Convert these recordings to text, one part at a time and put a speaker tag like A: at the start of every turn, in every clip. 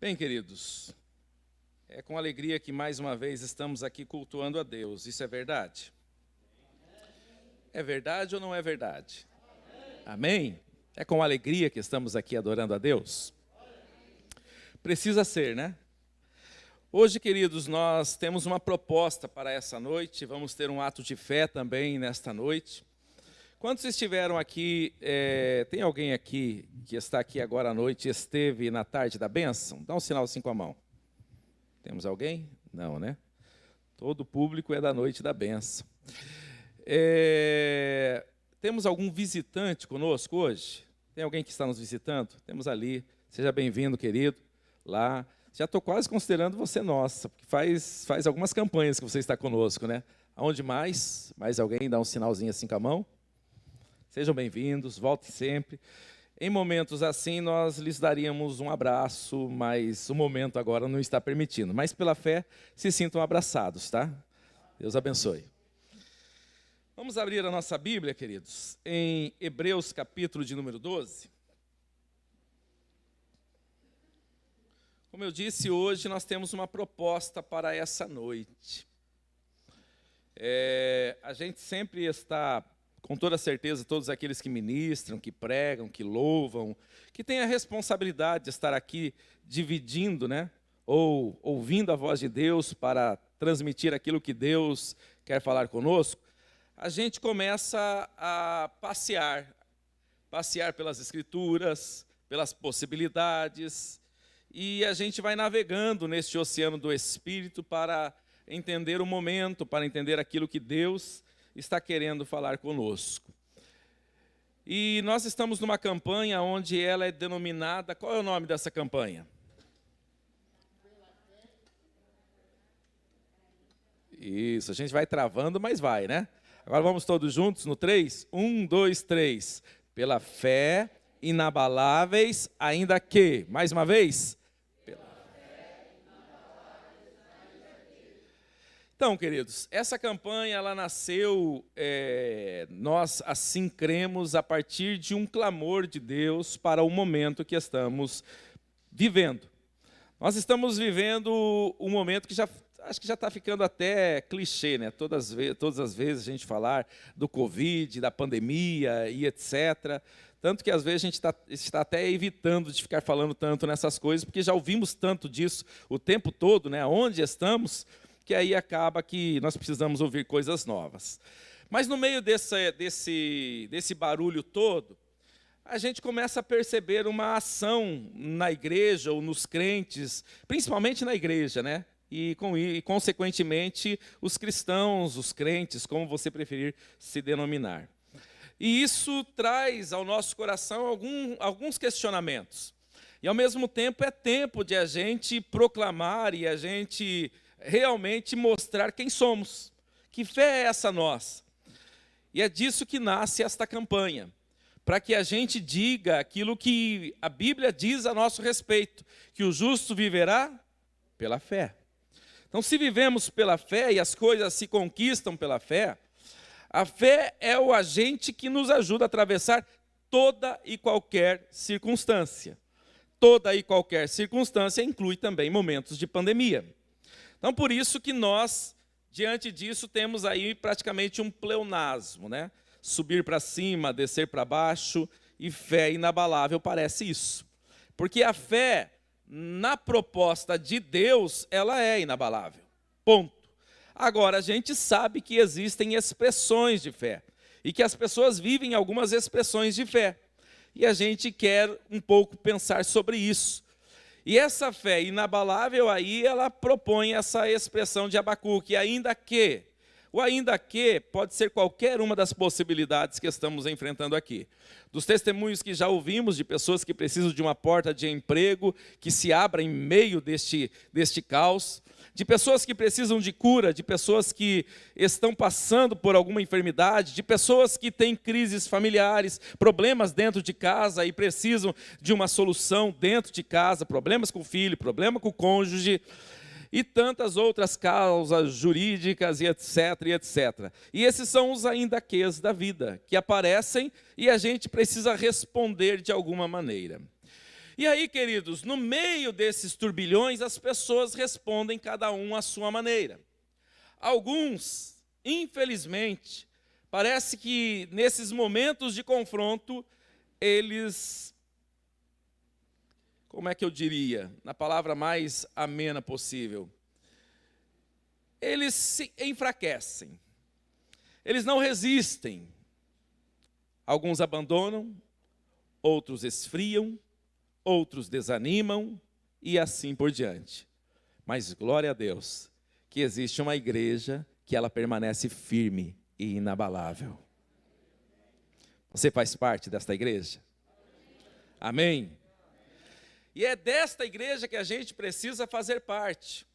A: Bem, queridos, é com alegria que mais uma vez estamos aqui cultuando a Deus. Isso é verdade? É verdade ou não é verdade? Amém? É com alegria que estamos aqui adorando a Deus? Precisa ser, né? Hoje, queridos, nós temos uma proposta para essa noite. Vamos ter um ato de fé também nesta noite. Quantos estiveram aqui, tem alguém aqui que está aqui agora à noite e esteve na tarde da bênção? Dá um sinal assim com a mão. Temos alguém? Não, né? Todo o público é da noite da bênção. Temos algum visitante conosco hoje? Tem alguém que está nos visitando? Temos ali. Seja bem-vindo, querido. Lá. Já estou quase considerando você nossa, porque faz algumas campanhas que você está conosco, né? Aonde mais? Mais alguém? Dá um sinalzinho assim com a mão. Sejam bem-vindos, voltem sempre. Em momentos assim, nós lhes daríamos um abraço, mas o momento agora não está permitindo. Mas pela fé, se sintam abraçados, tá? Deus abençoe. Vamos abrir a nossa Bíblia, queridos, em Hebreus capítulo de número 12. Como eu disse, hoje nós temos uma proposta para essa noite. A gente sempre está... Com toda certeza, todos aqueles que ministram, que pregam, que louvam, que têm a responsabilidade de estar aqui dividindo, né? Ou ouvindo a voz de Deus para transmitir aquilo que Deus quer falar conosco, a gente começa a passear pelas Escrituras, pelas possibilidades, e a gente vai navegando neste oceano do Espírito para entender o momento, para entender aquilo que Deus está querendo falar conosco. E nós estamos numa campanha onde ela é denominada... Qual é o nome dessa campanha? Isso, a gente vai travando, mas vai, né? Agora vamos todos juntos no 3? 1, 2, 3. Pela fé, inabaláveis, ainda que... Mais uma vez... Então, queridos, essa campanha ela nasceu, nós assim cremos, a partir de um clamor de Deus para o momento que estamos vivendo. Nós estamos vivendo um momento que acho que já está ficando até clichê, né? Todas as vezes a gente falar do Covid, da pandemia e etc. Tanto que às vezes a gente está até evitando de ficar falando tanto nessas coisas, porque já ouvimos tanto disso o tempo todo, né? Onde estamos... que aí acaba que nós precisamos ouvir coisas novas. Mas no meio desse barulho todo, a gente começa a perceber uma ação na igreja ou nos crentes, principalmente na igreja, né? E consequentemente, os cristãos, os crentes, como você preferir se denominar. E isso traz ao nosso coração alguns questionamentos. E, ao mesmo tempo, é tempo de a gente proclamar e a gente... realmente mostrar quem somos, que fé é essa nossa. E é disso que nasce esta campanha, para que a gente diga aquilo que a Bíblia diz a nosso respeito, que o justo viverá pela fé. Então, se vivemos pela fé e as coisas se conquistam pela fé, a fé é o agente que nos ajuda a atravessar toda e qualquer circunstância. Toda e qualquer circunstância inclui também momentos de pandemia. Então, por isso que nós, diante disso, temos aí praticamente um pleonasmo, né? Subir para cima, descer para baixo, e fé inabalável parece isso. Porque a fé, na proposta de Deus, ela é inabalável. Ponto. Agora, a gente sabe que existem expressões de fé, e que as pessoas vivem algumas expressões de fé. E a gente quer um pouco pensar sobre isso. E essa fé inabalável aí, ela propõe essa expressão de Abacuque, ainda que. O ainda que pode ser qualquer uma das possibilidades que estamos enfrentando aqui. Dos testemunhos que já ouvimos de pessoas que precisam de uma porta de emprego, que se abra em meio deste caos, de pessoas que precisam de cura, de pessoas que estão passando por alguma enfermidade, de pessoas que têm crises familiares, problemas dentro de casa e precisam de uma solução dentro de casa, problemas com o filho, problema com o cônjuge, e tantas outras causas jurídicas e etc, e etc. E esses são os ainda quês da vida, que aparecem e a gente precisa responder de alguma maneira. E aí, queridos, no meio desses turbilhões, as pessoas respondem cada um à sua maneira. Alguns, infelizmente, parece que nesses momentos de confronto, eles, como é que eu diria, na palavra mais amena possível, eles se enfraquecem, eles não resistem. Alguns abandonam, outros esfriam, outros desanimam e assim por diante. Mas glória a Deus, que existe uma igreja que ela permanece firme e inabalável. Você faz parte desta igreja? Amém? E é desta igreja que a gente precisa fazer parte.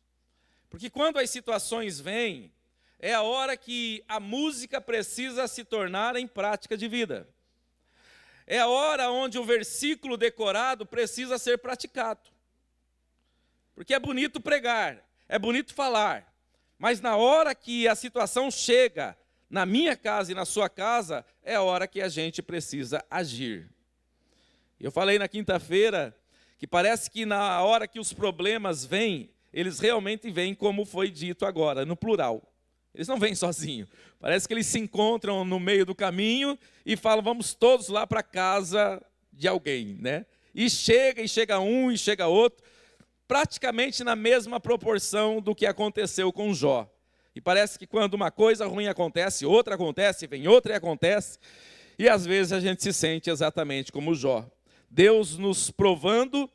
A: Porque quando as situações vêm, é a hora que a música precisa se tornar em prática de vida. É a hora onde o versículo decorado precisa ser praticado. Porque é bonito pregar, é bonito falar, mas na hora que a situação chega, na minha casa e na sua casa, é a hora que a gente precisa agir. Eu falei na quinta-feira que parece que na hora que os problemas vêm, eles realmente vêm como foi dito agora, no plural. Eles não vêm sozinhos. Parece que eles se encontram no meio do caminho e falam, vamos todos lá para a casa de alguém, né? E chega um e chega outro, praticamente na mesma proporção do que aconteceu com Jó. E parece que quando uma coisa ruim acontece, outra acontece, vem outra e acontece. E às vezes a gente se sente exatamente como Jó. Deus nos provando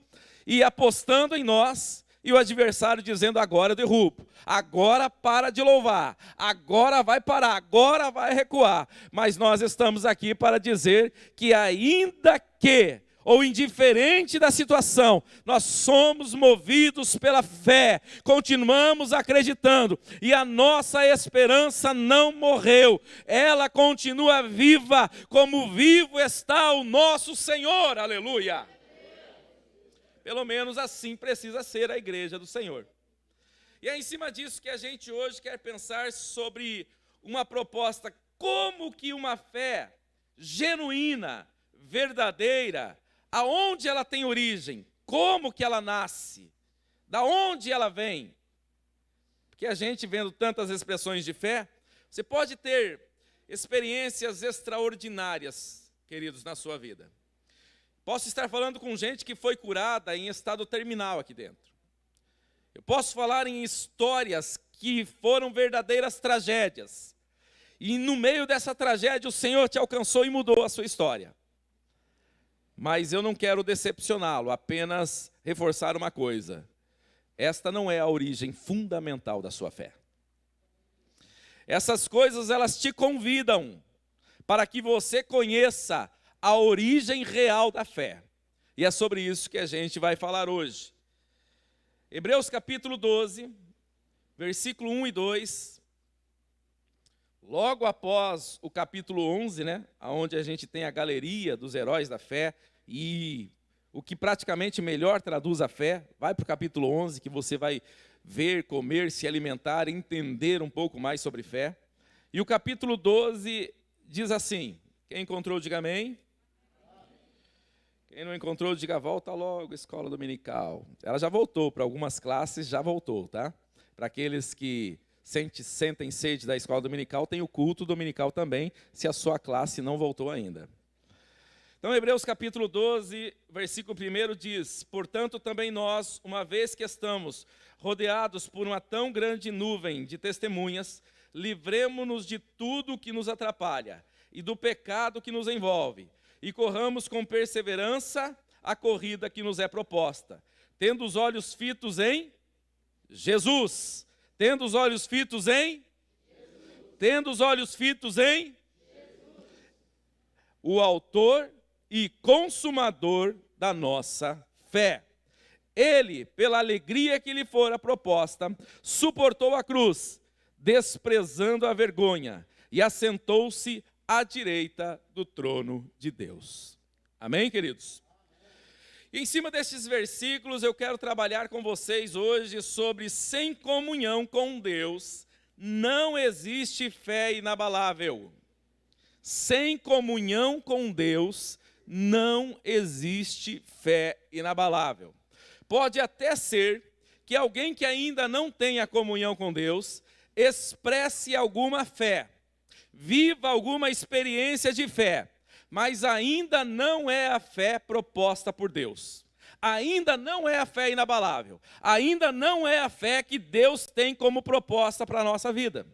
A: e apostando em nós, e o adversário dizendo, agora eu derrubo, agora para de louvar, agora vai parar, agora vai recuar. Mas nós estamos aqui para dizer que ainda que, ou indiferente da situação, nós somos movidos pela fé, continuamos acreditando, e a nossa esperança não morreu, ela continua viva, como vivo está o nosso Senhor, aleluia. Pelo menos assim precisa ser a igreja do Senhor. E é em cima disso que a gente hoje quer pensar sobre uma proposta, como que uma fé genuína, verdadeira, aonde ela tem origem, como que ela nasce, da onde ela vem. Porque a gente vendo tantas expressões de fé, você pode ter experiências extraordinárias, queridos, na sua vida. Posso estar falando com gente que foi curada em estado terminal aqui dentro. Eu posso falar em histórias que foram verdadeiras tragédias. E no meio dessa tragédia o Senhor te alcançou e mudou a sua história. Mas eu não quero decepcioná-lo, apenas reforçar uma coisa. Esta não é a origem fundamental da sua fé. Essas coisas elas te convidam para que você conheça a origem real da fé. E é sobre isso que a gente vai falar hoje. Hebreus capítulo 12, versículo 1 e 2. Logo após o capítulo 11, né, onde a gente tem a galeria dos heróis da fé, e o que praticamente melhor traduz a fé, vai para o capítulo 11, que você vai ver, comer, se alimentar, entender um pouco mais sobre fé. E o capítulo 12 diz assim, quem encontrou, diga amém. Quem não encontrou, diga volta logo, escola dominical. Ela já voltou, para algumas classes já voltou, tá? Para aqueles que sentem sede da escola dominical, tem o culto dominical também, se a sua classe não voltou ainda. Então, Hebreus capítulo 12, versículo 1 diz, portanto também nós, uma vez que estamos rodeados por uma tão grande nuvem de testemunhas, livremo-nos de tudo que nos atrapalha e do pecado que nos envolve, e corramos com perseverança a corrida que nos é proposta, tendo os olhos fitos em Jesus. Tendo os olhos fitos em? Jesus. Tendo os olhos fitos em? Jesus. O autor e consumador da nossa fé. Ele, pela alegria que lhe fora proposta, suportou a cruz, desprezando a vergonha, e assentou-se à direita do trono de Deus. Amém, queridos? E em cima desses versículos eu quero trabalhar com vocês hoje sobre sem comunhão com Deus não existe fé inabalável. Sem comunhão com Deus não existe fé inabalável. Pode até ser que alguém que ainda não tenha comunhão com Deus expresse alguma fé, viva alguma experiência de fé, mas ainda não é a fé proposta por Deus. Ainda não é a fé inabalável. Ainda não é a fé que Deus tem como proposta para a nossa vida.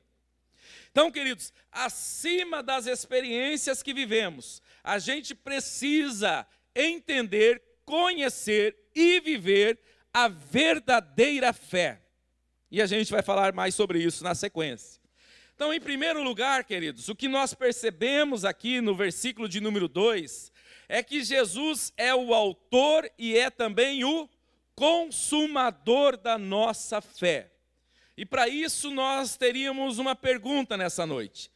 A: Então, queridos, acima das experiências que vivemos, a gente precisa entender, conhecer e viver a verdadeira fé. E a gente vai falar mais sobre isso na sequência. Então, em primeiro lugar, queridos, o que nós percebemos aqui no versículo de número 2 é que Jesus é o autor e é também o consumador da nossa fé. E para isso nós teríamos uma pergunta nessa noite.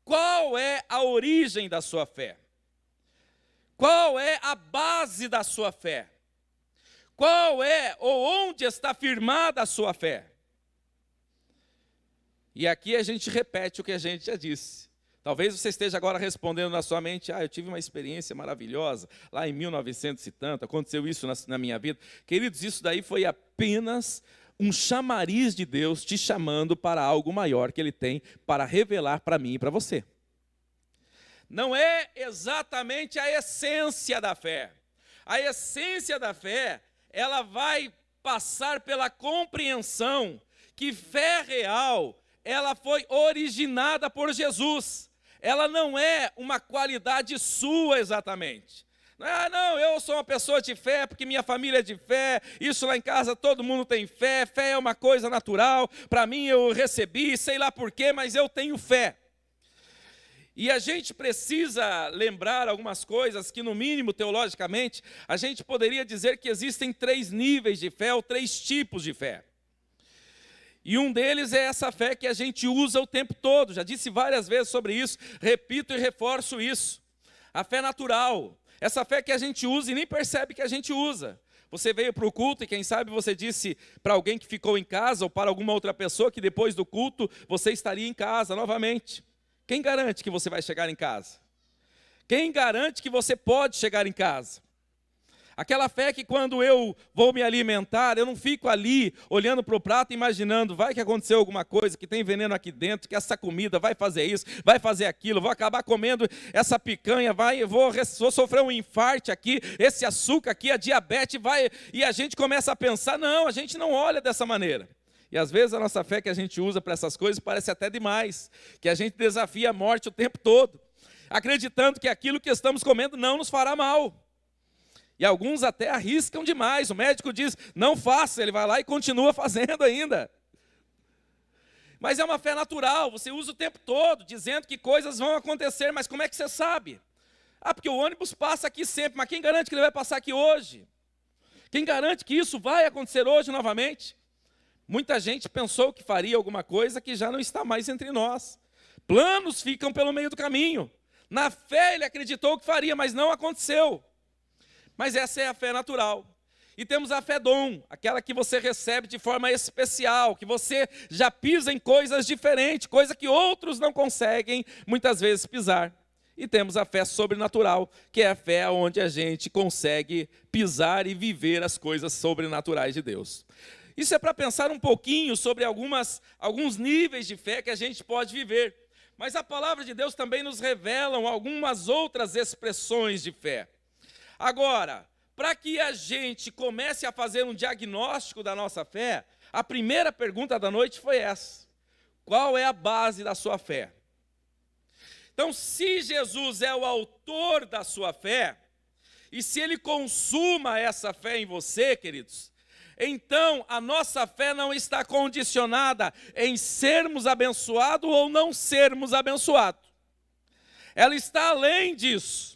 A: Qual é a origem da sua fé? Qual é a base da sua fé? Qual é ou onde está firmada a sua fé? E aqui a gente repete o que a gente já disse. Talvez você esteja agora respondendo na sua mente, eu tive uma experiência maravilhosa, lá em 1900 e tanto, aconteceu isso na minha vida. Queridos, isso daí foi apenas um chamariz de Deus te chamando para algo maior que Ele tem para revelar para mim e para você. Não é exatamente a essência da fé. A essência da fé, ela vai passar pela compreensão que fé real, ela foi originada por Jesus. Ela não é uma qualidade sua exatamente. Não, eu sou uma pessoa de fé porque minha família é de fé, isso lá em casa todo mundo tem fé, fé é uma coisa natural, para mim eu recebi, sei lá porquê, mas eu tenho fé. E a gente precisa lembrar algumas coisas que, no mínimo, teologicamente, a gente poderia dizer que existem 3 níveis de fé ou 3 tipos de fé. E um deles é essa fé que a gente usa o tempo todo. Já disse várias vezes sobre isso, repito e reforço isso. A fé natural, essa fé que a gente usa e nem percebe que a gente usa. Você veio para o culto e quem sabe você disse para alguém que ficou em casa ou para alguma outra pessoa que depois do culto você estaria em casa novamente. Quem garante que você vai chegar em casa? Quem garante que você pode chegar em casa? Aquela fé que quando eu vou me alimentar, eu não fico ali olhando para o prato imaginando, vai que aconteceu alguma coisa, que tem veneno aqui dentro, que essa comida vai fazer isso, vai fazer aquilo, vou acabar comendo essa picanha, vou sofrer um infarte aqui, esse açúcar aqui, a diabetes vai, e a gente começa a pensar, não, a gente não olha dessa maneira. E às vezes a nossa fé que a gente usa para essas coisas parece até demais, que a gente desafia a morte o tempo todo, acreditando que aquilo que estamos comendo não nos fará mal. E alguns até arriscam demais. O médico diz, não faça, ele vai lá e continua fazendo ainda. Mas é uma fé natural, você usa o tempo todo, dizendo que coisas vão acontecer, mas como é que você sabe? Porque o ônibus passa aqui sempre, mas quem garante que ele vai passar aqui hoje? Quem garante que isso vai acontecer hoje novamente? Muita gente pensou que faria alguma coisa que já não está mais entre nós. Planos ficam pelo meio do caminho. Na fé ele acreditou que faria, mas não aconteceu. Mas essa é a fé natural. E temos a fé dom, aquela que você recebe de forma especial, que você já pisa em coisas diferentes, coisa que outros não conseguem muitas vezes pisar. E temos a fé sobrenatural, que é a fé onde a gente consegue pisar e viver as coisas sobrenaturais de Deus. Isso é para pensar um pouquinho sobre alguns níveis de fé que a gente pode viver. Mas a palavra de Deus também nos revela algumas outras expressões de fé. Agora, para que a gente comece a fazer um diagnóstico da nossa fé, a primeira pergunta da noite foi essa: qual é a base da sua fé? Então, se Jesus é o autor da sua fé, e se Ele consuma essa fé em você, queridos, então a nossa fé não está condicionada em sermos abençoados ou não sermos abençoados. Ela está além disso.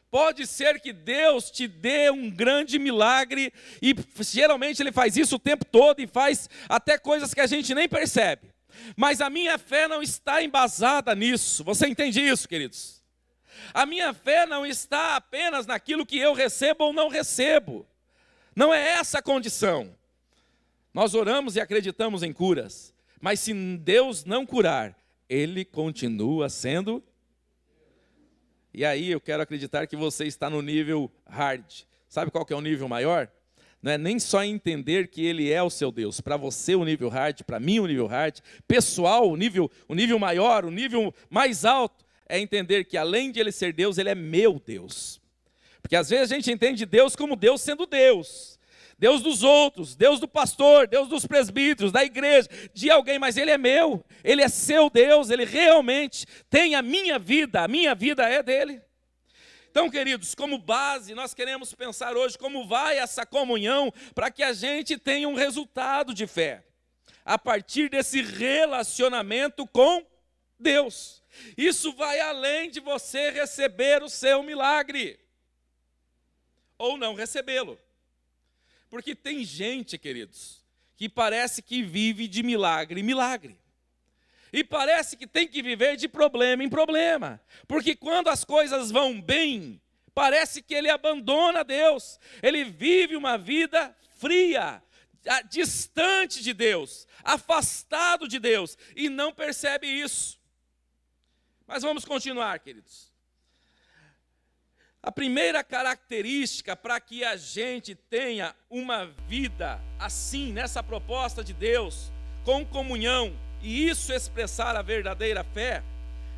A: Pode ser que Deus te dê um grande milagre, e geralmente Ele faz isso o tempo todo, e faz até coisas que a gente nem percebe. Mas a minha fé não está embasada nisso. Você entende isso, queridos? A minha fé não está apenas naquilo que eu recebo ou não recebo. Não é essa a condição. Nós oramos e acreditamos em curas, mas se Deus não curar, Ele continua sendo. E aí eu quero acreditar que você está no nível hard. Sabe qual que é o nível maior? Não é nem só entender que Ele é o seu Deus. Para você o nível hard, para mim o nível hard. Pessoal, o nível maior, o nível mais alto é entender que além de Ele ser Deus, Ele é meu Deus. Porque às vezes a gente entende Deus como Deus sendo Deus. Deus dos outros, Deus do pastor, Deus dos presbíteros, da igreja, de alguém, mas Ele é meu, Ele é seu Deus, Ele realmente tem a minha vida é dEle. Então, queridos, como base, nós queremos pensar hoje como vai essa comunhão para que a gente tenha um resultado de fé, a partir desse relacionamento com Deus. Isso vai além de você receber o seu milagre, ou não recebê-lo. Porque tem gente, queridos, que parece que vive de milagre em milagre. E parece que tem que viver de problema em problema. Porque quando as coisas vão bem, parece que ele abandona Deus. Ele vive uma vida fria, distante de Deus, afastado de Deus, e não percebe isso. Mas vamos continuar, queridos. A primeira característica para que a gente tenha uma vida assim, nessa proposta de Deus, com comunhão, e isso expressar a verdadeira fé,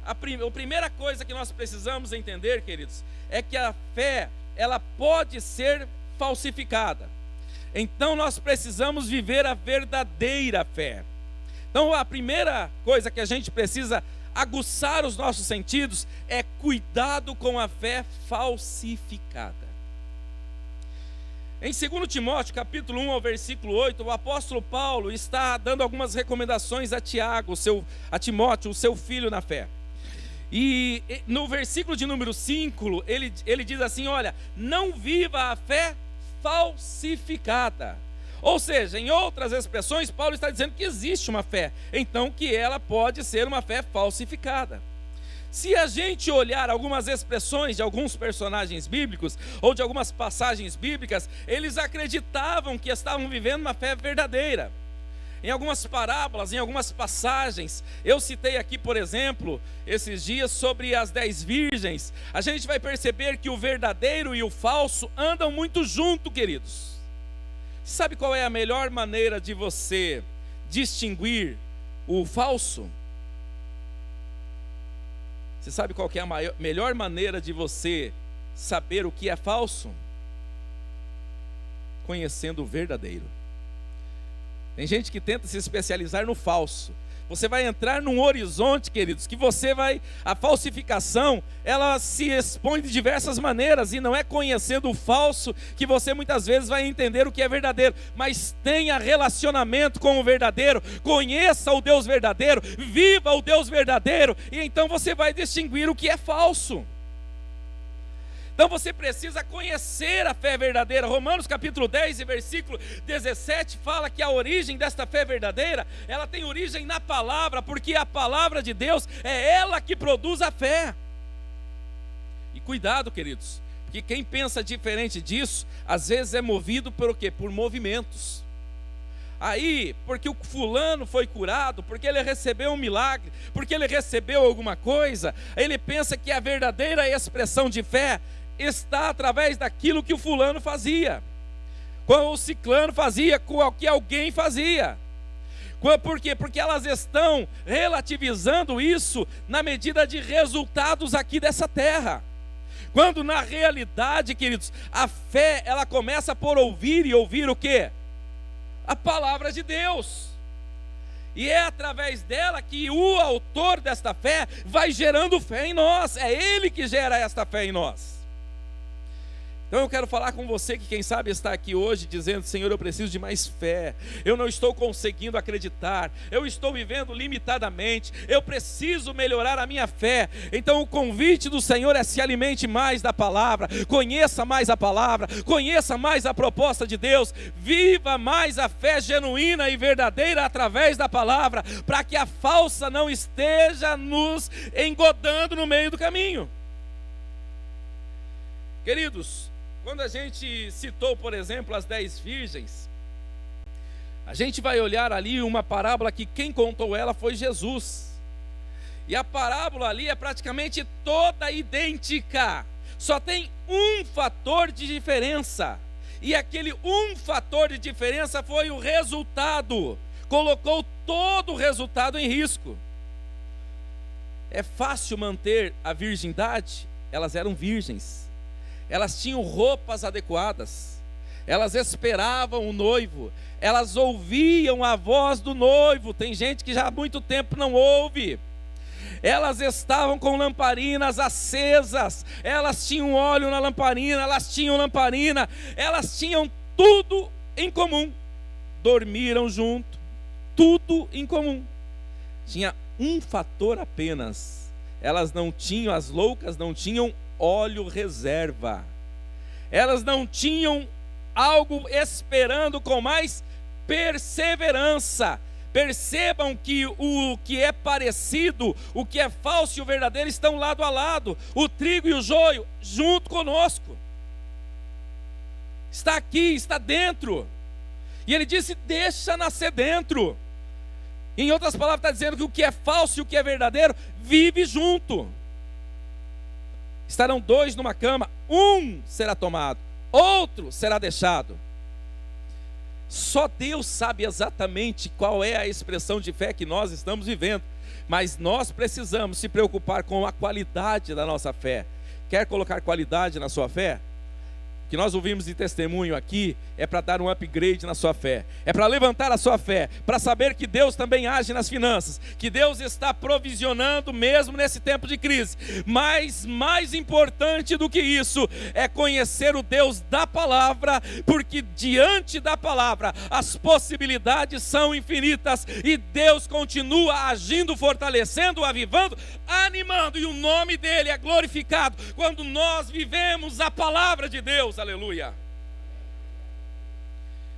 A: a primeira coisa que nós precisamos entender, queridos, é que a fé, ela pode ser falsificada. Então nós precisamos viver a verdadeira fé. Então a primeira coisa que a gente precisa aguçar os nossos sentidos é cuidado com a fé falsificada. Em 2 Timóteo, capítulo 1 ao versículo 8, o apóstolo Paulo está dando algumas recomendações a Timóteo, o seu filho na fé. E no versículo de número 5, ele diz assim, olha, não viva a fé falsificada. Ou seja, em outras expressões, Paulo está dizendo que existe uma fé, então que ela pode ser uma fé falsificada. Se a gente olhar algumas expressões de alguns personagens bíblicos, ou de algumas passagens bíblicas, eles acreditavam que estavam vivendo uma fé verdadeira. Em algumas parábolas, em algumas passagens, eu citei aqui, por exemplo, esses dias sobre as 10 virgens, a gente vai perceber que o verdadeiro e o falso andam muito junto, queridos. Sabe qual é a melhor maneira de você distinguir o falso? Você sabe qual que é a melhor maneira de você saber o que é falso? Conhecendo o verdadeiro. Tem gente que tenta se especializar no falso. Você vai entrar num horizonte, queridos, que a falsificação, ela se expõe de diversas maneiras, e não é conhecendo o falso que você muitas vezes vai entender o que é verdadeiro, mas tenha relacionamento com o verdadeiro, conheça o Deus verdadeiro, viva o Deus verdadeiro, e então você vai distinguir o que é falso. Então você precisa conhecer a fé verdadeira. Romanos capítulo 10 e versículo 17 fala que a origem desta fé verdadeira, ela tem origem na palavra, porque a palavra de Deus é ela que produz a fé. E cuidado, queridos, porque quem pensa diferente disso, às vezes é movido por quê? Por movimentos. Aí, porque o fulano foi curado, porque ele recebeu um milagre, porque ele recebeu alguma coisa, ele pensa que a verdadeira expressão de fé está através daquilo que o fulano fazia, com o ciclano fazia, com o que alguém fazia. Por quê? Porque elas estão relativizando isso na medida de resultados aqui dessa terra. Quando na realidade, queridos, a fé, ela começa por ouvir, e ouvir o quê? A palavra de Deus. E é através dela que o autor desta fé vai gerando fé em nós. É Ele que gera esta fé em nós. Então eu quero falar com você que quem sabe está aqui hoje dizendo: Senhor, eu preciso de mais fé, eu não estou conseguindo acreditar, eu estou vivendo limitadamente, eu preciso melhorar a minha fé. Então o convite do Senhor é: se alimente mais da palavra, conheça mais a palavra, conheça mais a proposta de Deus, viva mais a fé genuína e verdadeira através da palavra, para que a falsa não esteja nos engodando no meio do caminho. Queridos, quando a gente citou, por exemplo, as 10 virgens, a gente vai olhar ali uma parábola que quem contou ela foi Jesus. E a parábola ali é praticamente toda idêntica. Só tem um fator de diferença. E aquele um fator de diferença foi o resultado. Colocou todo o resultado em risco. É fácil manter a virgindade? Elas eram virgens. Elas tinham roupas adequadas. Elas esperavam o noivo. Elas ouviam a voz do noivo. Tem gente que já há muito tempo não ouve. Elas estavam com lamparinas acesas, elas tinham óleo na lamparina, elas tinham lamparina, elas tinham tudo em comum. Dormiram junto, tudo em comum. Tinha um fator apenas: elas não tinham, as loucas não tinham óleo reserva. Elas não tinham algo esperando com mais perseverança. Percebam que o que é parecido, o que é falso e o verdadeiro estão lado a lado. O trigo e o joio junto conosco. Está aqui, está dentro. E ele disse: deixa nascer dentro. Em outras palavras, está dizendo que o que é falso e o que é verdadeiro vive junto. Estarão dois numa cama, um será tomado, outro será deixado. Só Deus sabe exatamente qual é a expressão de fé que nós estamos vivendo, mas nós precisamos se preocupar com a qualidade da nossa fé. Quer colocar qualidade na sua fé? O que nós ouvimos de testemunho aqui é para dar um upgrade na sua fé, é para levantar a sua fé, para saber que Deus também age nas finanças, que Deus está provisionando mesmo nesse tempo de crise. Mas mais importante do que isso é conhecer o Deus da palavra, porque diante da palavra as possibilidades são infinitas e Deus continua agindo, fortalecendo, avivando, animando, e o nome dele é glorificado quando nós vivemos a palavra de Deus. Aleluia.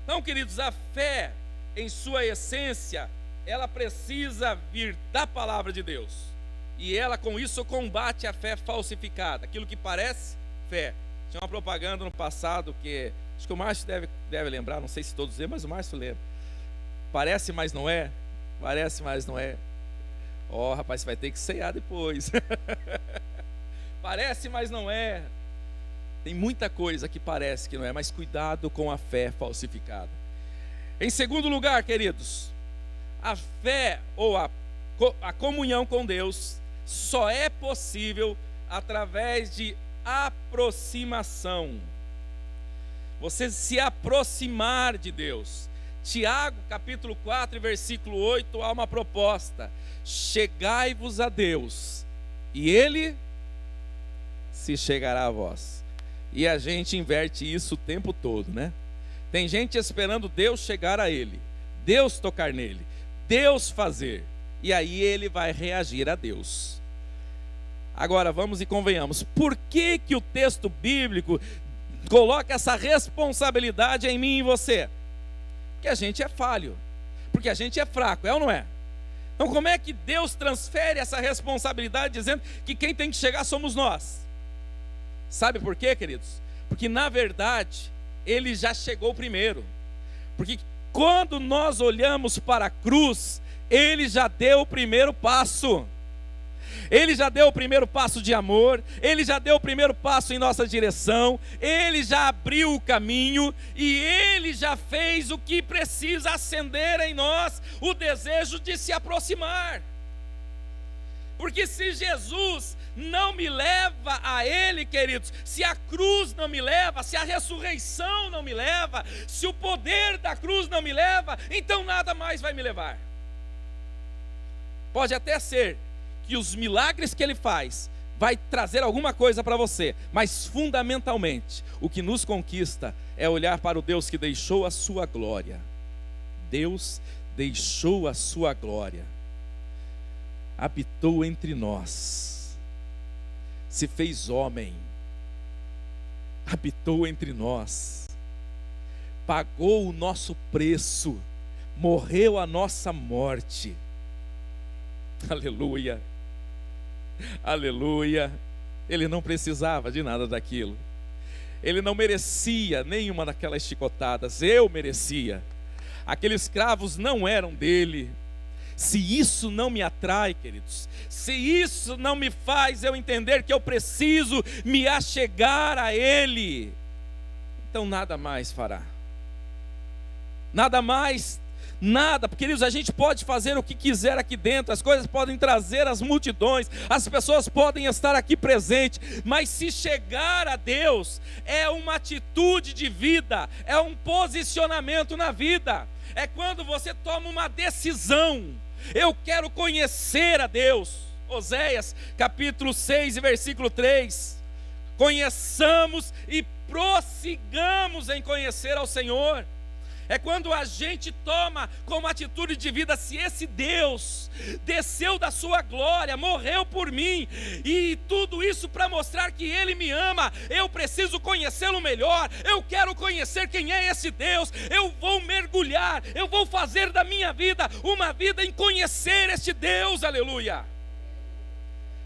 A: Então, queridos, a fé em sua essência, ela precisa vir da palavra de Deus, e ela com isso combate a fé falsificada, aquilo que parece fé. Tinha uma propaganda no passado que acho que o Márcio deve lembrar, não sei se todos lembram, mas o Márcio lembra. Parece, mas não é. Parece, mas não é. Ó, rapaz, você vai ter que ceiar depois. Parece, mas não é. Tem muita coisa que parece que não é, mas cuidado com a fé falsificada. Em segundo lugar, queridos, a fé ou a comunhão com Deus só é possível através de aproximação. Você se aproximar de Deus. Tiago, capítulo 4, versículo 8, há uma proposta: chegai-vos a Deus, e Ele se chegará a vós. E a gente inverte isso o tempo todo, né? Tem gente esperando Deus chegar a ele, Deus tocar nele, Deus fazer, e aí ele vai reagir a Deus. Agora vamos e convenhamos, por que que o texto bíblico coloca essa responsabilidade em mim e em você? Porque a gente é falho, porque a gente é fraco, é ou não é? Então como é que Deus transfere essa responsabilidade dizendo que quem tem que chegar somos nós? Sabe por quê, queridos? Porque na verdade Ele já chegou primeiro. Porque quando nós olhamos para a cruz, Ele já deu o primeiro passo. Ele já deu o primeiro passo de amor, Ele já deu o primeiro passo em nossa direção, Ele já abriu o caminho e Ele já fez o que precisa acender em nós o desejo de se aproximar. Porque se Jesus não me leva a Ele, queridos, se a cruz não me leva, se a ressurreição não me leva, se o poder da cruz não me leva, então nada mais vai me levar. Pode até ser que os milagres que Ele faz vai trazer alguma coisa para você, mas fundamentalmente o que nos conquista é olhar para o Deus que deixou a sua glória. Deus deixou a sua glória, habitou entre nós, se fez homem, habitou entre nós, pagou o nosso preço, morreu a nossa morte. Aleluia, aleluia. Ele não precisava de nada daquilo, ele não merecia nenhuma daquelas chicotadas, eu merecia. Aqueles cravos não eram dele. Se isso não me atrai, queridos, se isso não me faz eu entender que eu preciso me achegar a Ele, então nada mais fará. Nada mais, nada, porque queridos, a gente pode fazer o que quiser aqui dentro, as coisas podem trazer as multidões, as pessoas podem estar aqui presentes, mas se chegar a Deus, é uma atitude de vida, é um posicionamento na vida, é quando você toma uma decisão. Eu quero conhecer a Deus. Oséias capítulo 6 e versículo 3. Conheçamos e prossigamos em conhecer ao Senhor. É quando a gente toma como atitude de vida: se esse Deus desceu da sua glória, morreu por mim, e tudo isso para mostrar que Ele me ama, eu preciso conhecê-lo melhor, eu quero conhecer quem é esse Deus, eu vou mergulhar, eu vou fazer da minha vida uma vida em conhecer este Deus, aleluia.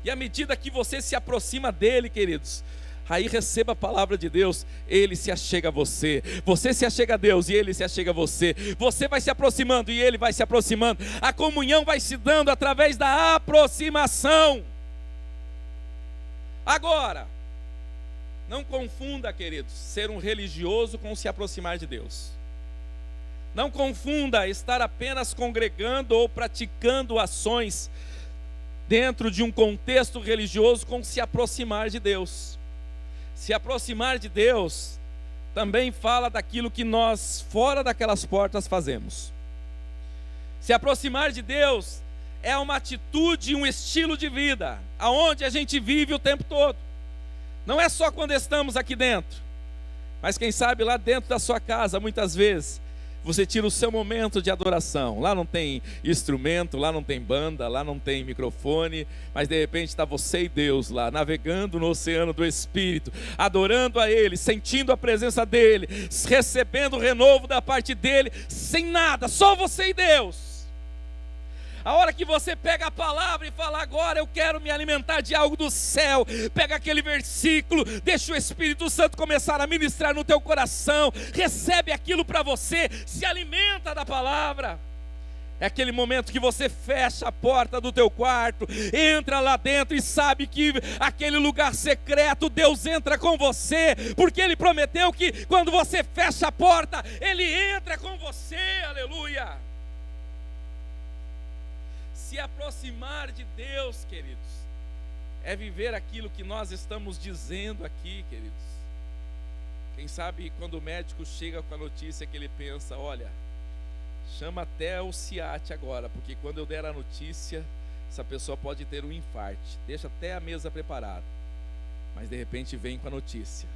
A: E à medida que você se aproxima dEle, queridos, aí receba a palavra de Deus, Ele se achega a você, você se achega a Deus e Ele se achega a você, você vai se aproximando e Ele vai se aproximando, a comunhão vai se dando através da aproximação. Agora, não confunda, queridos, ser um religioso com se aproximar de Deus. Não confunda estar apenas congregando ou praticando ações dentro de um contexto religioso com se aproximar de Deus. Se aproximar de Deus também fala daquilo que nós, fora daquelas portas, fazemos. Se aproximar de Deus é uma atitude, um estilo de vida, aonde a gente vive o tempo todo. Não é só quando estamos aqui dentro, mas quem sabe lá dentro da sua casa, muitas vezes, você tira o seu momento de adoração. Lá não tem instrumento, lá não tem banda, lá não tem microfone, mas de repente está você e Deus lá, navegando no oceano do Espírito, adorando a Ele, sentindo a presença dEle, recebendo o renovo da parte dEle, sem nada, só você e Deus. A hora que você pega a palavra e fala: agora eu quero me alimentar de algo do céu, pega aquele versículo, deixa o Espírito Santo começar a ministrar no teu coração, recebe aquilo para você, se alimenta da palavra. É aquele momento que você fecha a porta do teu quarto, entra lá dentro e sabe que aquele lugar secreto, Deus entra com você, porque Ele prometeu que quando você fecha a porta, Ele entra com você, aleluia. Se aproximar de Deus, queridos, é viver aquilo que nós estamos dizendo aqui, queridos. Quem sabe quando o médico chega com a notícia que ele pensa: olha, chama até o SIAT agora, porque quando eu der a notícia, essa pessoa pode ter um infarte, deixa até a mesa preparada. Mas de repente vem com a notícia,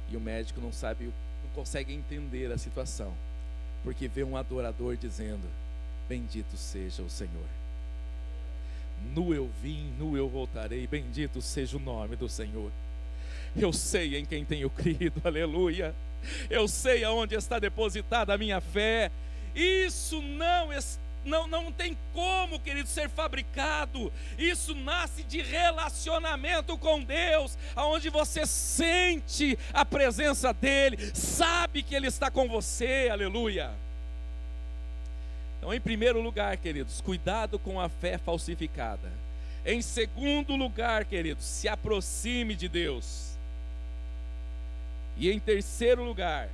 A: e o médico não consegue entender a situação, porque vê um adorador dizendo: bendito seja o Senhor. Nu eu vim, nu eu voltarei, bendito seja o nome do Senhor. Eu sei em quem tenho crido, aleluia. Eu sei aonde está depositada a minha fé. Isso não tem como, querido, ser fabricado. Isso nasce de relacionamento com Deus, aonde você sente a presença dEle, sabe que Ele está com você, aleluia. Então, em primeiro lugar, queridos, cuidado com a fé falsificada. Em segundo lugar, queridos, se aproxime de Deus. E em terceiro lugar,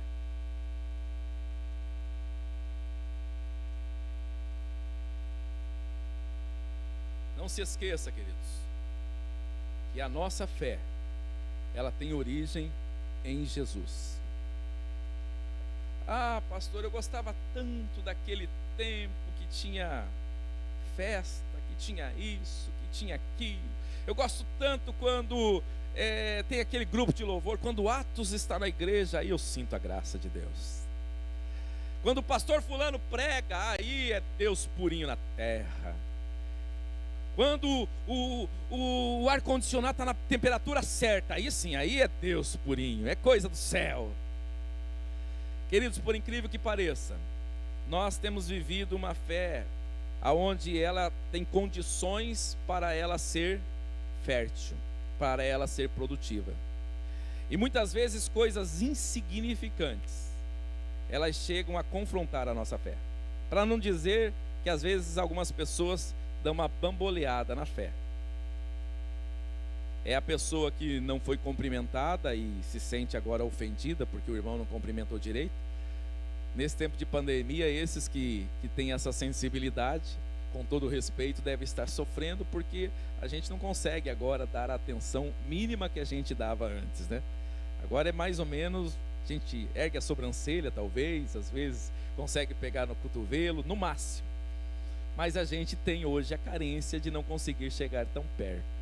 A: não se esqueça, queridos, que a nossa fé, ela tem origem em Jesus. Ah, pastor, eu gostava tanto daquele tempo que tinha festa, que tinha isso, que tinha aquilo. Eu gosto tanto quando tem aquele grupo de louvor, quando Atos está na igreja, aí eu sinto a graça de Deus. Quando o pastor fulano prega, aí é Deus purinho na terra. Quando o ar-condicionado está na temperatura certa, aí sim, aí é Deus purinho, é coisa do céu. Queridos, por incrível que pareça, nós temos vivido uma fé onde ela tem condições para ela ser fértil, para ela ser produtiva. E muitas vezes coisas insignificantes, elas chegam a confrontar a nossa fé. Para não dizer que às vezes algumas pessoas dão uma bamboleada na fé. É a pessoa que não foi cumprimentada e se sente agora ofendida porque o irmão não cumprimentou direito. Nesse tempo de pandemia, esses que têm essa sensibilidade, com todo o respeito, devem estar sofrendo porque a gente não consegue agora dar a atenção mínima que a gente dava antes, né? Agora é mais ou menos, a gente ergue a sobrancelha talvez, às vezes consegue pegar no cotovelo, no máximo. Mas a gente tem hoje a carência de não conseguir chegar tão perto.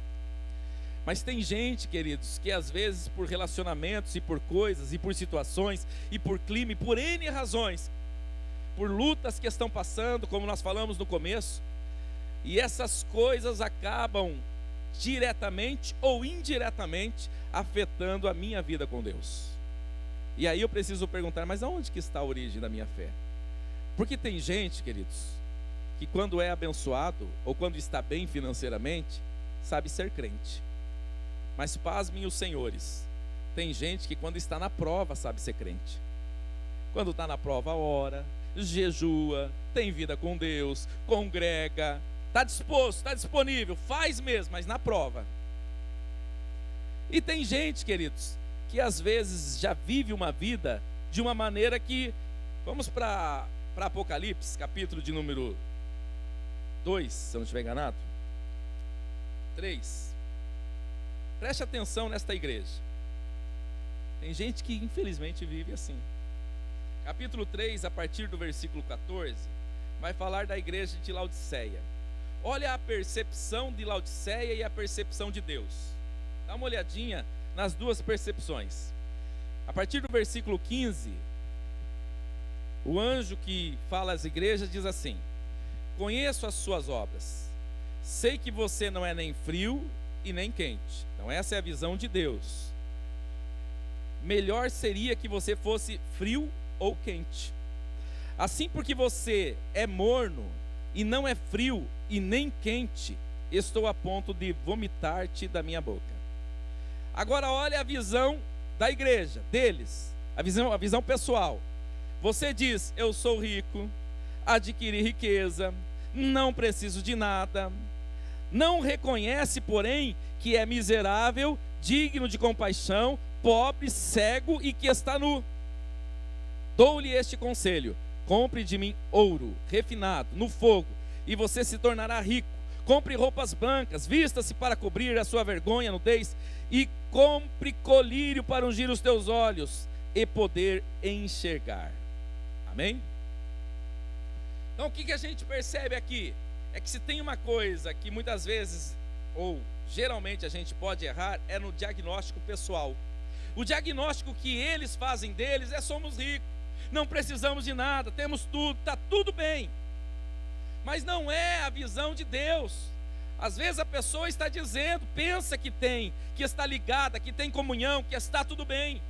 A: Mas tem gente, queridos, que às vezes por relacionamentos e por coisas e por situações e por clima e por N razões, por lutas que estão passando, como nós falamos no começo, e essas coisas acabam diretamente ou indiretamente afetando a minha vida com Deus. E aí eu preciso perguntar, mas aonde que está a origem da minha fé? Porque tem gente, queridos, que quando é abençoado ou quando está bem financeiramente, sabe ser crente. Mas pasmem os senhores, tem gente que quando está na prova sabe ser crente. Quando está na prova ora, jejua, tem vida com Deus, congrega, está disposto, está disponível, faz mesmo, mas na prova. E tem gente, queridos, que às vezes já vive uma vida de uma maneira que, vamos para Apocalipse, capítulo de número 2, se eu não estiver enganado, 3. Preste atenção nesta igreja. Tem gente que infelizmente vive assim. Capítulo 3, a partir do versículo 14, vai falar da igreja de Laodiceia. Olha a percepção de Laodiceia e a percepção de Deus. Dá uma olhadinha nas duas percepções. A partir do versículo 15, o anjo que fala às igrejas diz assim: conheço as suas obras, sei que você não é nem frio e nem quente. Então essa é a visão de Deus. Melhor seria que você fosse frio ou quente. Assim, porque você é morno e não é frio e nem quente, estou a ponto de vomitar-te da minha boca. Agora olha a visão da igreja, deles, a visão pessoal. Você diz: eu sou rico, adquiri riqueza, não preciso de nada. Não reconhece, porém, que é miserável, digno de compaixão, pobre, cego e que está nu. Dou-lhe este conselho: compre de mim ouro refinado no fogo, e você se tornará rico. Compre roupas brancas, vista-se para cobrir a sua vergonha, nudez, e compre colírio para ungir os teus olhos e poder enxergar. Amém? Então o que a gente percebe aqui? É que se tem uma coisa que muitas vezes, ou geralmente a gente pode errar, é no diagnóstico pessoal. O diagnóstico que eles fazem deles é: somos ricos, não precisamos de nada, temos tudo, está tudo bem. Mas não é a visão de Deus. Às vezes a pessoa está dizendo, pensa que tem, que está ligada, que tem comunhão, que está tudo bem.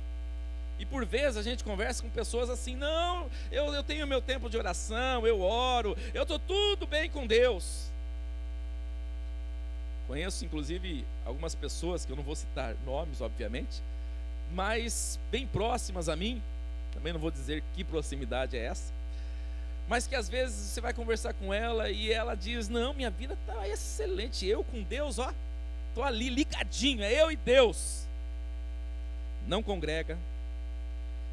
A: E por vezes a gente conversa com pessoas assim: não, eu tenho meu tempo de oração, eu oro, eu estou tudo bem com Deus. Conheço inclusive algumas pessoas, que eu não vou citar nomes obviamente, mas bem próximas a mim, também não vou dizer que proximidade é essa, mas que às vezes você vai conversar com ela e ela diz: não, minha vida está excelente, eu com Deus, ó, estou ali ligadinho, é eu e Deus. Não congrega.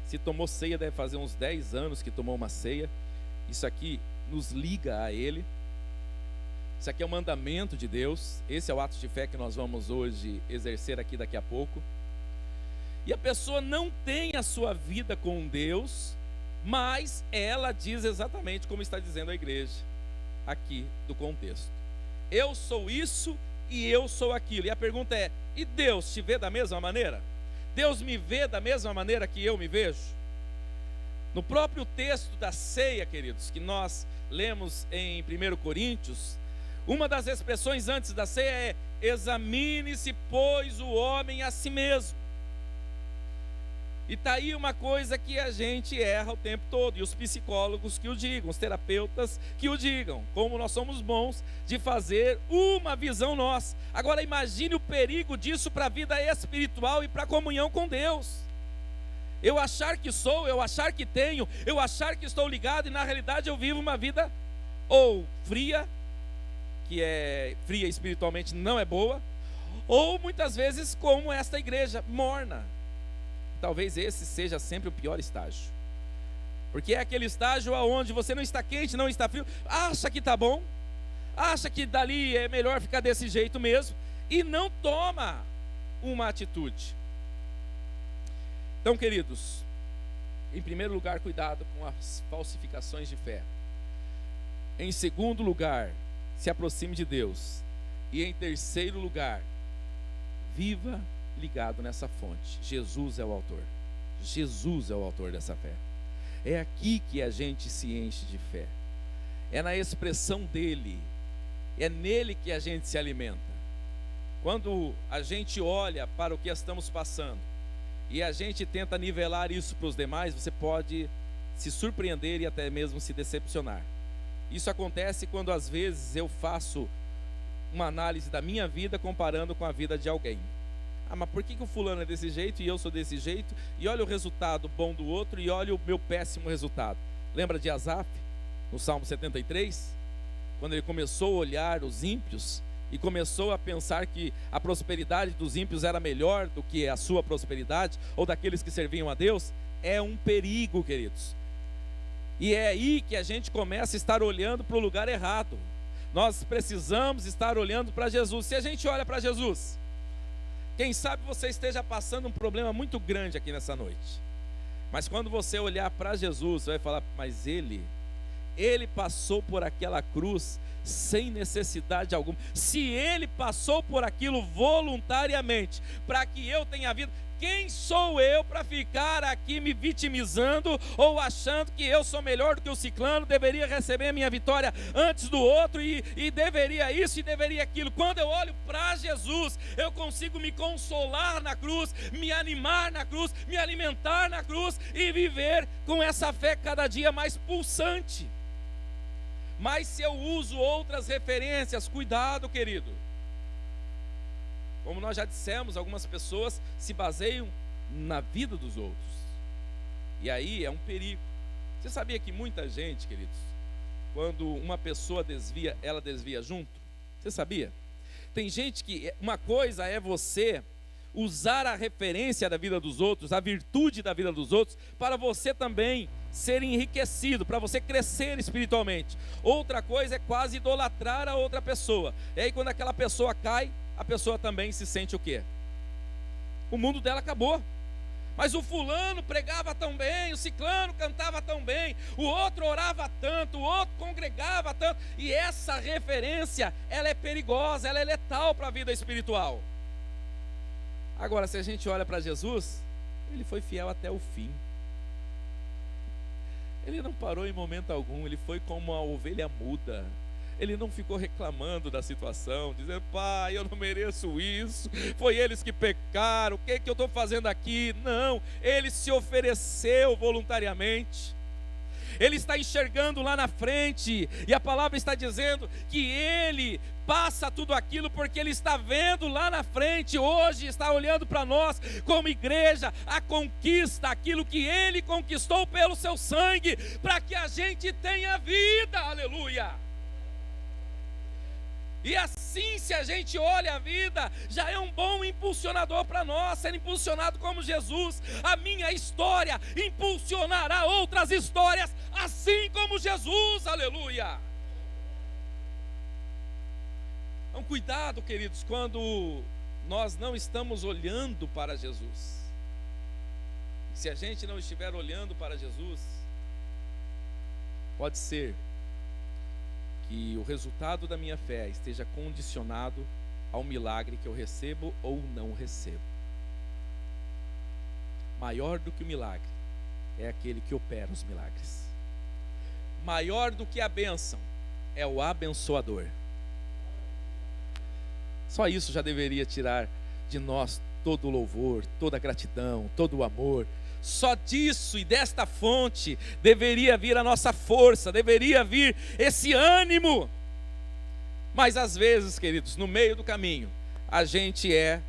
A: Se tomou ceia, deve fazer uns 10 anos que tomou uma ceia. Isso aqui nos liga a Ele. Isso aqui é o mandamento de Deus. Esse é o ato de fé que nós vamos hoje exercer aqui daqui a pouco. E a pessoa não tem a sua vida com Deus, mas ela diz exatamente como está dizendo a igreja aqui do contexto: eu sou isso e eu sou aquilo. E a pergunta é: e Deus te vê da mesma maneira? Deus me vê da mesma maneira que eu me vejo? No próprio texto da ceia, queridos, que nós lemos em 1 Coríntios, uma das expressões antes da ceia é: examine-se, pois, o homem a si mesmo. E está aí uma coisa que a gente erra o tempo todo, e os psicólogos que o digam, os terapeutas que o digam, como nós somos bons de fazer uma visão nossa. Agora imagine o perigo disso para a vida espiritual e para a comunhão com Deus. Eu achar que sou, eu achar que tenho, eu achar que estou ligado, e na realidade eu vivo uma vida ou fria, que é fria espiritualmente, não é boa, ou muitas vezes como esta igreja, morna. Talvez esse seja sempre o pior estágio, porque é aquele estágio onde você não está quente, não está frio, acha que está bom, acha que dali é melhor ficar desse jeito mesmo, e não toma uma atitude. Então, queridos, em primeiro lugar, cuidado com as falsificações de fé. Em segundo lugar, se aproxime de Deus. E em terceiro lugar, viva ligado nessa fonte. Jesus é o autor. Jesus é o autor dessa fé. É aqui que a gente se enche de fé. É na expressão dele. É nele que a gente se alimenta. Quando a gente olha para o que estamos passando e a gente tenta nivelar isso para os demais, você pode se surpreender e até mesmo se decepcionar. Isso acontece quando às vezes eu faço uma análise da minha vida comparando com a vida de alguém. Ah, mas por que o fulano é desse jeito e eu sou desse jeito? E olha o resultado bom do outro e olha o meu péssimo resultado. Lembra de Asaf, no Salmo 73? Quando ele começou a olhar os ímpios e começou a pensar que a prosperidade dos ímpios era melhor do que a sua prosperidade, ou daqueles que serviam a Deus. É um perigo, queridos. E é aí que a gente começa a estar olhando para o lugar errado. Nós precisamos estar olhando para Jesus. Se a gente olha para Jesus, quem sabe você esteja passando um problema muito grande aqui nessa noite, mas quando você olhar para Jesus, você vai falar, mas ele passou por aquela cruz sem necessidade alguma. Se ele passou por aquilo voluntariamente, para que eu tenha vida, quem sou eu para ficar aqui me vitimizando ou achando que eu sou melhor do que o ciclano, deveria receber a minha vitória antes do outro e deveria isso e deveria aquilo? Quando eu olho para Jesus, eu consigo me consolar na cruz, me animar na cruz, me alimentar na cruz e viver com essa fé cada dia mais pulsante. Mas se eu uso outras referências, cuidado, querido. Como nós já dissemos, algumas pessoas se baseiam na vida dos outros. E aí é um perigo. Você sabia que muita gente, queridos, quando uma pessoa desvia, ela desvia junto? Você sabia? Tem gente que, uma coisa é você usar a referência da vida dos outros, a virtude da vida dos outros, para você também ser enriquecido, para você crescer espiritualmente. Outra coisa é quase idolatrar a outra pessoa. E aí quando aquela pessoa cai, a pessoa também se sente o quê? O mundo dela acabou. Mas o fulano pregava tão bem, o ciclano cantava tão bem, o outro orava tanto, o outro congregava tanto. E essa referência, ela é perigosa, ela é letal para a vida espiritual. Agora, se a gente olha para Jesus, ele foi fiel até o fim. Ele não parou em momento algum, ele foi como uma ovelha muda. Ele não ficou reclamando da situação, dizendo, pai, eu não mereço isso, foi eles que pecaram, o que é que eu estou fazendo aqui? Não, ele se ofereceu voluntariamente. Ele está enxergando lá na frente, e a palavra está dizendo que ele passa tudo aquilo porque ele está vendo lá na frente, hoje está olhando para nós como igreja, a conquista, aquilo que ele conquistou pelo seu sangue, para que a gente tenha vida, aleluia. E assim, se a gente olha a vida, já é um bom impulsionador para nós, ser impulsionado como Jesus. A minha história impulsionará outras histórias, assim como Jesus, aleluia. Então cuidado, queridos, quando nós não estamos olhando para Jesus. Se a gente não estiver olhando para Jesus, pode ser que o resultado da minha fé esteja condicionado ao milagre que eu recebo ou não recebo. Maior do que o milagre é aquele que opera os milagres. Maior do que a bênção é o abençoador. Só isso já deveria tirar de nós todo o louvor, toda a gratidão, todo o amor. Só disso e desta fonte deveria vir a nossa força, deveria vir esse ânimo. Mas às vezes, queridos, no meio do caminho, a gente é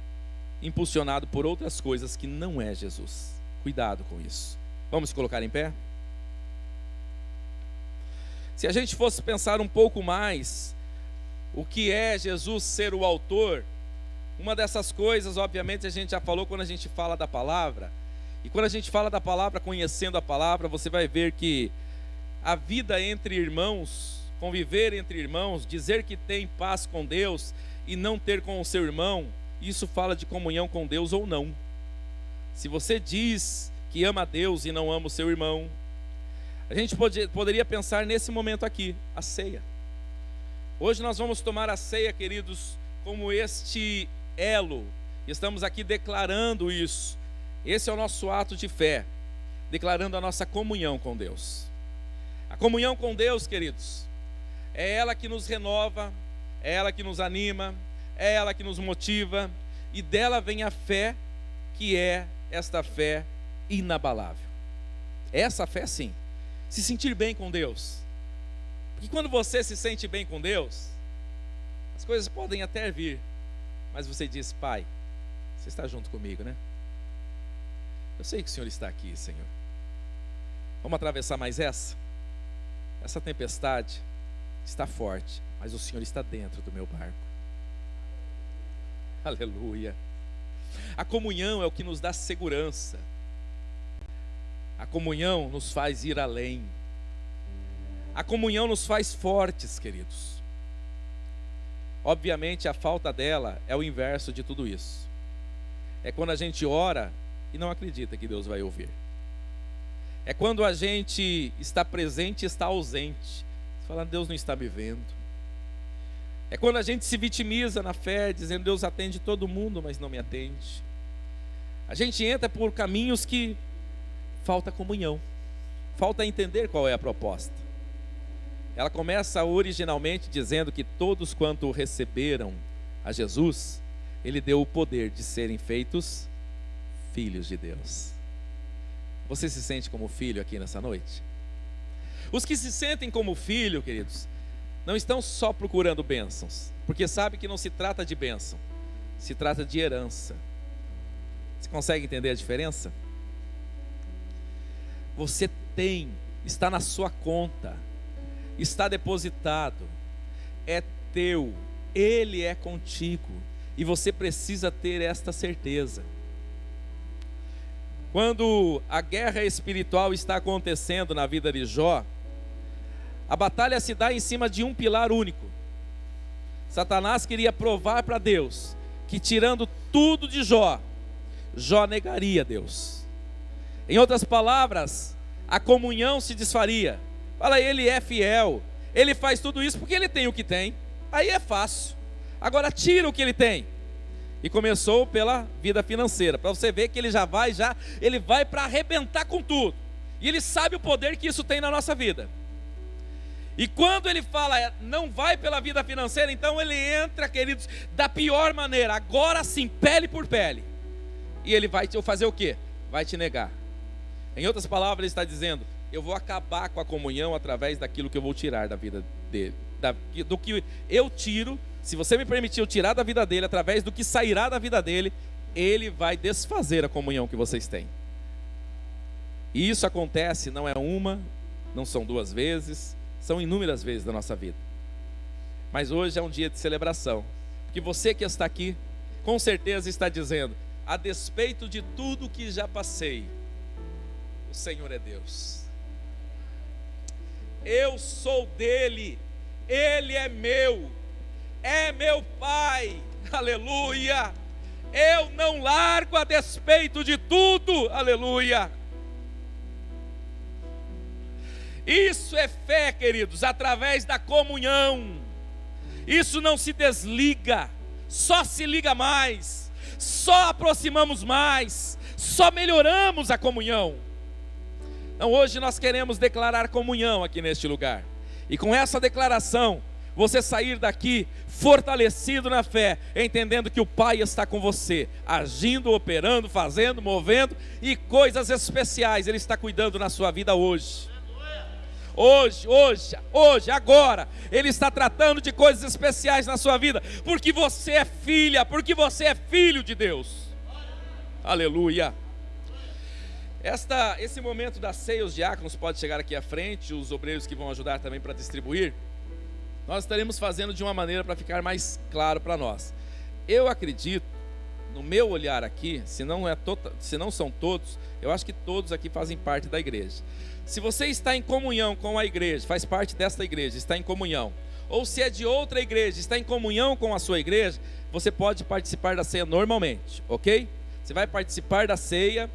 A: impulsionado por outras coisas que não é Jesus. Cuidado com isso. Vamos se colocar em pé? Se a gente fosse pensar um pouco mais, o que é Jesus ser o autor, uma dessas coisas, obviamente, a gente já falou quando a gente fala da palavra. E quando a gente fala da palavra, conhecendo a palavra, você vai ver que a vida entre irmãos, conviver entre irmãos, dizer que tem paz com Deus e não ter com o seu irmão, isso fala de comunhão com Deus ou não. Se você diz que ama a Deus e não ama o seu irmão, a gente poderia pensar nesse momento aqui, a ceia. Hoje nós vamos tomar a ceia, queridos, como este elo. Estamos aqui declarando isso. Esse é o nosso ato de fé, declarando a nossa comunhão com Deus. A comunhão com Deus, queridos, é ela que nos renova, é ela que nos anima, é ela que nos motiva, e dela vem a fé, que é esta fé inabalável. Essa fé, sim, se sentir bem com Deus. Porque quando você se sente bem com Deus, as coisas podem até vir, mas você diz: Pai, você está junto comigo, né? Eu sei que o Senhor está aqui, Senhor. Vamos atravessar mais essa? Essa tempestade está forte, mas o Senhor está dentro do meu barco. Aleluia. A comunhão é o que nos dá segurança. A comunhão nos faz ir além. A comunhão nos faz fortes, queridos. Obviamente, a falta dela é o inverso de tudo isso. É quando a gente ora e não acredita que Deus vai ouvir. É quando a gente está presente e está ausente, falando: Deus não está me vendo. É quando a gente se vitimiza na fé, dizendo: Deus atende todo mundo, mas não me atende. A gente entra por caminhos que falta comunhão, falta entender qual é a proposta. Ela começa originalmente dizendo que todos quanto receberam a Jesus, Ele deu o poder de serem feitos filhos de Deus. Você se sente como filho aqui nessa noite? Os que se sentem como filho, queridos, não estão só procurando bênçãos, porque sabe que não se trata de bênção, se trata de herança. Você consegue entender a diferença? Você tem, está na sua conta, está depositado, é teu, Ele é contigo, e você precisa ter esta certeza. Quando a guerra espiritual está acontecendo na vida de Jó, a batalha se dá em cima de um pilar único. Satanás queria provar para Deus que, tirando tudo de Jó, Jó negaria Deus. Em outras palavras, a comunhão se desfaria. Fala: ele é fiel, ele faz tudo isso porque ele tem o que tem, aí é fácil. Agora tira o que ele tem. E começou pela vida financeira, para você ver que ele ele vai para arrebentar com tudo. E ele sabe o poder que isso tem na nossa vida. E quando ele fala, não vai pela vida financeira, então ele entra, queridos, da pior maneira, agora sim, pele por pele. E ele vai fazer o quê? Vai te negar. Em outras palavras, ele está dizendo: eu vou acabar com a comunhão através daquilo que eu vou tirar da vida dele, do que eu tiro. Se você me permitir eu tirar da vida dele, através do que sairá da vida dele, ele vai desfazer a comunhão que vocês têm. E isso acontece, não é uma, não são duas vezes, são inúmeras vezes da nossa vida. Mas hoje é um dia de celebração, porque você que está aqui, com certeza está dizendo: a despeito de tudo que já passei, o Senhor é Deus. Eu sou dele, Ele é meu Pai, aleluia. Eu não largo a despeito de tudo, aleluia. Isso é fé, queridos, através da comunhão. Isso não se desliga, só se liga mais, só aproximamos mais, só melhoramos a comunhão. Então hoje nós queremos declarar comunhão aqui neste lugar, e com essa declaração, você sair daqui fortalecido na fé, entendendo que o Pai está com você, agindo, operando, fazendo, movendo, e coisas especiais Ele está cuidando na sua vida hoje. Hoje, agora, Ele está tratando de coisas especiais na sua vida, porque você é filha, porque você é filho de Deus. Aleluia. Esse momento da ceia, os diáconos podem chegar aqui à frente, os obreiros que vão ajudar também para distribuir. Nós estaremos fazendo de uma maneira para ficar mais claro para nós. Eu acredito, no meu olhar aqui, se não são todos, eu acho que todos aqui fazem parte da igreja. Se você está em comunhão com a igreja, faz parte desta igreja, está em comunhão, ou se é de outra igreja, está em comunhão com a sua igreja, você pode participar da ceia normalmente, ok? Você vai participar da ceia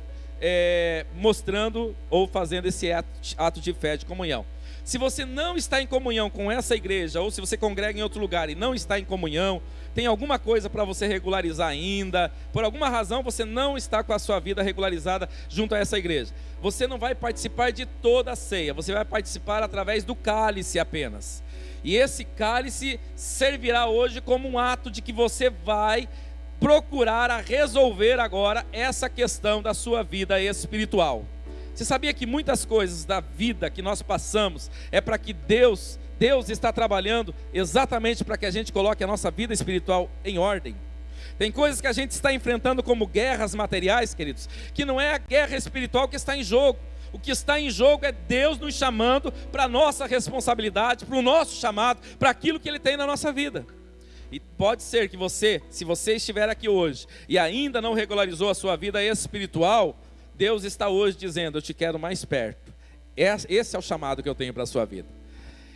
A: mostrando ou fazendo esse ato de fé, de comunhão. Se você não está em comunhão com essa igreja, ou se você congrega em outro lugar e não está em comunhão, tem alguma coisa para você regularizar ainda, por alguma razão você não está com a sua vida regularizada junto a essa igreja, você não vai participar de toda a ceia, você vai participar através do cálice apenas. E esse cálice servirá hoje como um ato de que você vai procurar a resolver agora essa questão da sua vida espiritual. Você sabia que muitas coisas da vida que nós passamos é para que Deus está trabalhando exatamente para que a gente coloque a nossa vida espiritual em ordem? Tem coisas que a gente está enfrentando como guerras materiais, queridos, que não é a guerra espiritual que está em jogo. O que está em jogo é Deus nos chamando para a nossa responsabilidade, para o nosso chamado, para aquilo que Ele tem na nossa vida. E pode ser que você, se você estiver aqui hoje e ainda não regularizou a sua vida espiritual, Deus está hoje dizendo: eu te quero mais perto. Esse é o chamado que eu tenho para a sua vida.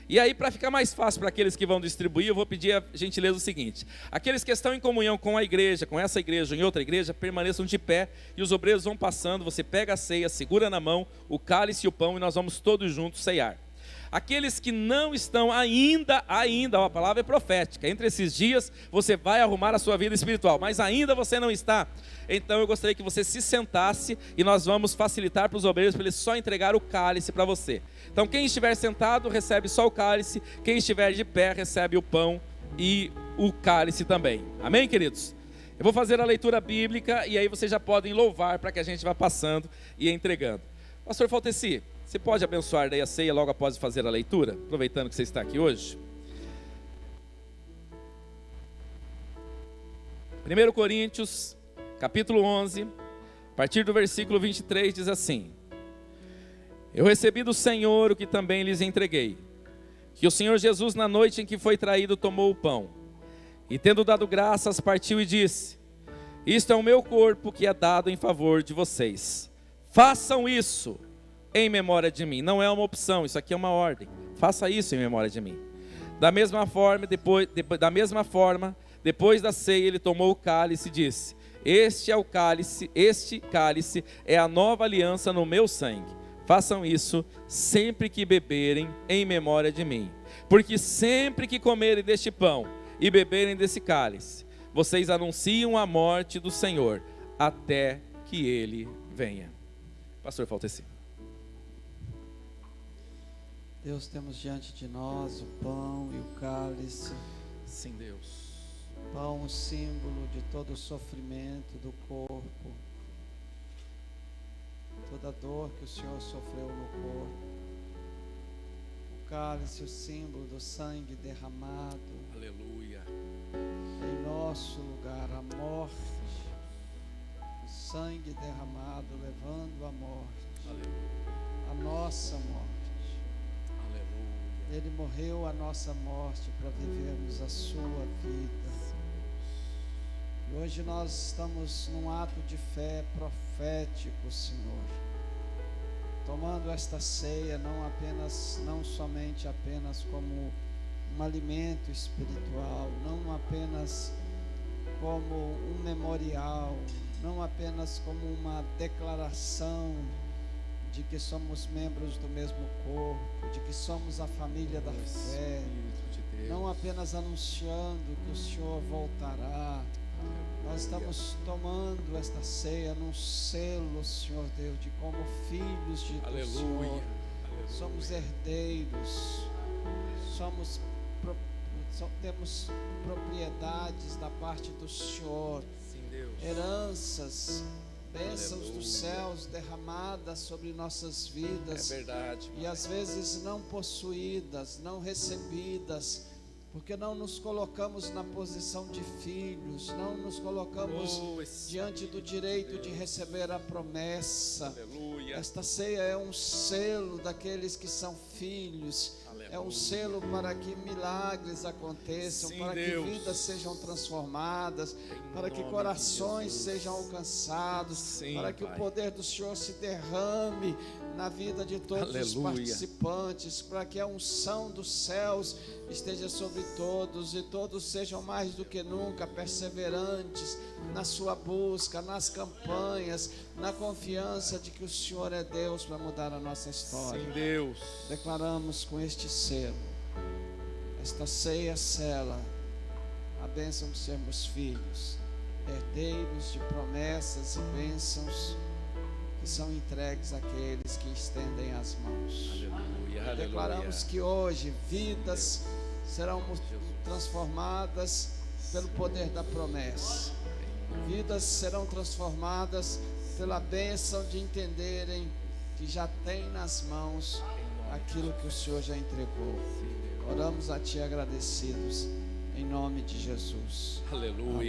A: E aí, para ficar mais fácil para aqueles que vão distribuir, eu vou pedir a gentileza o seguinte: aqueles que estão em comunhão com a igreja, com essa igreja ou em outra igreja, permaneçam de pé, e os obreiros vão passando, você pega a ceia, segura na mão o cálice e o pão, e nós vamos todos juntos ceiar. Aqueles que não estão ainda, a palavra é profética, entre esses dias você vai arrumar a sua vida espiritual, mas ainda você não está, então eu gostaria que você se sentasse e nós vamos facilitar para os obreiros, para eles só entregar o cálice para você. Então quem estiver sentado recebe só o cálice, quem estiver de pé recebe o pão e o cálice também, amém, queridos? Eu vou fazer a leitura bíblica e aí vocês já podem louvar para que a gente vá passando e entregando. Pastor Falteci, você pode abençoar daí a ceia logo após fazer a leitura, aproveitando que você está aqui hoje? 1 Coríntios, capítulo 11, a partir do versículo 23, diz assim: eu recebi do Senhor o que também lhes entreguei, que o Senhor Jesus, na noite em que foi traído, tomou o pão, e tendo dado graças, partiu e disse: isto é o meu corpo que é dado em favor de vocês, façam isso em memória de mim. Não é uma opção, isso aqui é uma ordem. Faça isso em memória de mim. Da mesma forma, depois da ceia, ele tomou o cálice e disse: este cálice é a nova aliança no meu sangue. Façam isso sempre que beberem em memória de mim. Porque sempre que comerem deste pão e beberem desse cálice, vocês anunciam a morte do Senhor até que ele venha. Pastor Falteci.
B: Deus, temos diante de nós o pão e o cálice.
A: Sim, Deus.
B: Pão, o símbolo de todo o sofrimento do corpo, toda a dor que o Senhor sofreu no corpo. O cálice, o símbolo do sangue derramado.
A: Aleluia.
B: Em nosso lugar, a morte, o sangue derramado levando a morte.
A: Aleluia.
B: A nossa morte. Ele morreu a nossa morte para vivermos a sua vida. E hoje nós estamos num ato de fé profético, Senhor, tomando esta ceia não somente apenas como um alimento espiritual, não apenas como um memorial, não apenas como uma declaração de que somos membros do mesmo corpo, de que somos a família da fé, não apenas anunciando que o Senhor voltará. Nós estamos tomando esta ceia num selo, Senhor Deus, de como filhos de Deus, Senhor. Somos herdeiros, temos propriedades da parte do Senhor, heranças, bênçãos dos céus derramadas sobre nossas vidas.
A: É verdade.
B: E às vezes não possuídas, não recebidas, porque não nos colocamos na posição de filhos, não nos colocamos diante do direito de receber a promessa.
A: Aleluia.
B: Esta ceia é um selo daqueles que são filhos.
A: Aleluia.
B: É um selo para que milagres aconteçam,
A: Sim,
B: para
A: Deus.
B: que vidas sejam transformadas,
A: Em
B: para que
A: nome de
B: corações
A: Jesus.
B: sejam alcançados,
A: Sim,
B: para que
A: Pai.
B: o poder do Senhor se derrame na vida de todos os
A: Aleluia.
B: participantes, para que a unção dos céus esteja sobre todos e todos sejam mais do que nunca perseverantes na sua busca, nas campanhas, na confiança de que o Senhor é Deus para mudar a nossa história.
A: Sim, Deus.
B: Declaramos com este selo, esta ceia sela a bênção de sermos filhos, herdeiros de promessas e bênçãos que são entregues àqueles que estendem as mãos.
A: Aleluia, aleluia.
B: Declaramos que hoje vidas serão transformadas pelo poder da promessa. Vidas serão transformadas pela bênção de entenderem que já tem nas mãos aquilo que o Senhor já entregou. Oramos a Ti agradecidos, em nome de Jesus.
A: Aleluia.